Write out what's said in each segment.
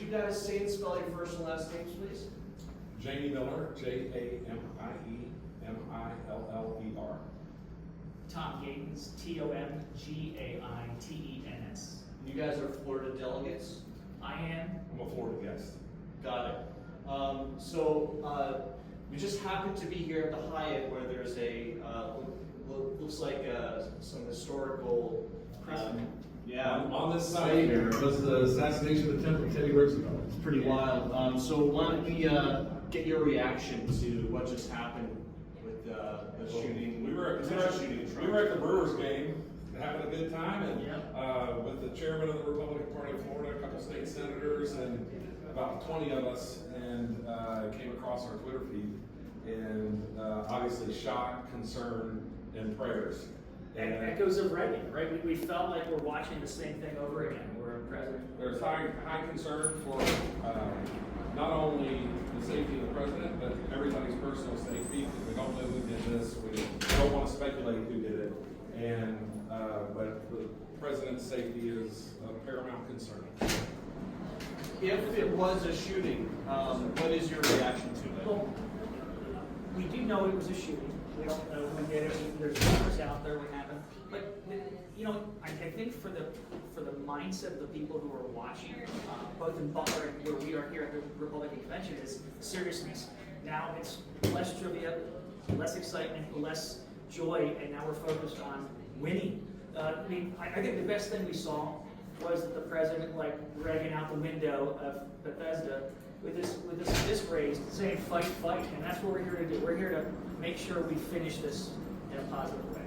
you guys say and spell your first and last names, please? Jamie Miller, Jamie-Miller. Tom Gaitens, Tomgaitens. You guys are Florida delegates? I am. I'm a Florida guest. Got it. We just happened to be here at the Hyatt where there's a, looks like some historical precedent. On this site here, it was the assassination attempt of Teddy Roosevelt. It's pretty wild. So why don't we get your reaction to what just happened with the shooting? We were at the Brewers game, having a good time, and with the chairman of the Republican Party of Florida, a couple state senators, and about 20 of us, and came across our Twitter feed, and obviously shock, concern, and prayers. And echoes of Reagan, right? We felt like we're watching the same thing over again. We're a president. There's high concern for not only the safety of the president, but everybody's personal safety, because we don't know who did this. We don't want to speculate who did it. And but the president's safety is a paramount concern. If it was a shooting, what is your reaction to it? Well, we do know it was a shooting. We don't know who did it. There's rumors out there. We haven't. But you know, I think for the mindset of the people who are watching, both in Butler and where we are here at the Republican Convention, is seriousness. Now it's less trivia, less excitement, less joy, and now we're focused on winning. I think the best thing we saw was that the president, like Reagan out the window of Bethesda, with this fist raised, saying "fight, fight," and that's what we're here to do. We're here to make sure we finish this in a positive way.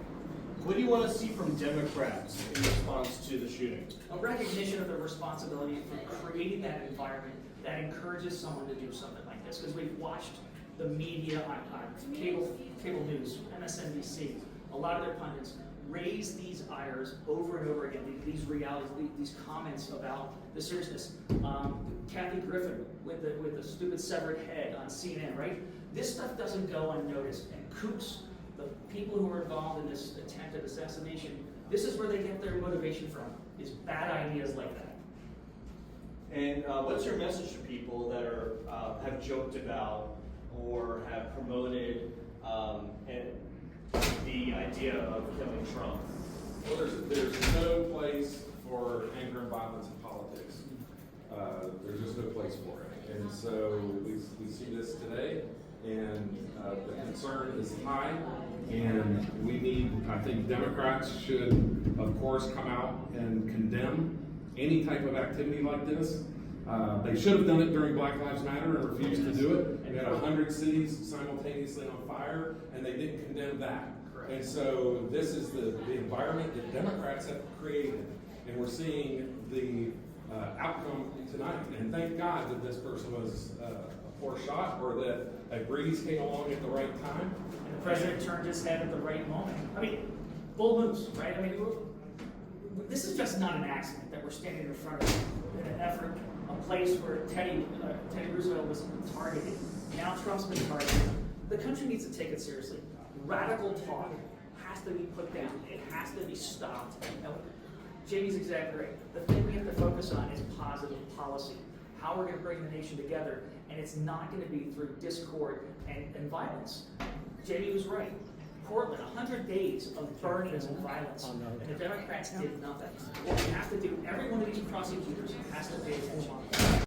What do you want to see from Democrats in response to the shooting? A recognition of the responsibility for creating that environment that encourages someone to do something like this. Because we've watched the media on cable news, MSNBC, a lot of their pundits raise these ires over and over again, these realities, these comments about the seriousness. Kathy Griffin with the stupid severed head on CNN, right? This stuff doesn't go unnoticed. And kooks, the people who are involved in this attempt at assassination, this is where they get their motivation from, is bad ideas like that. And what's your message to people that are have joked about or have promoted the idea of killing Trump? Well, there's no place for anger and violence in politics. There's just no place for it. And so we see this today, and the concern is high, and we need, I think Democrats should, of course, come out and condemn any type of activity like this. They should have done it during Black Lives Matter and refused to do it. We had 100 cities simultaneously on fire, and they didn't condemn that. Correct. And so this is the environment that Democrats have created, and we're seeing the outcome tonight. And thank God that this person was a poor shot, or that a breeze came along at the right time. And the president turned his head at the right moment. I mean, bull moose, right? I mean, this is just not an accident that we're standing in front of in an effort, a place where Teddy Roosevelt was targeted. Now Trump's been targeted. The country needs to take it seriously. Radical talk has to be put down. It has to be stopped. Now, Jamie's exactly right. The thing we have to focus on is positive policy. How we're going to bring the nation together, and it's not going to be through discord and violence. Jamie was right. Portland, 100 days of burnings and violence, and the Democrats did nothing. What we have to do, every one of these prosecutors has to pay attention.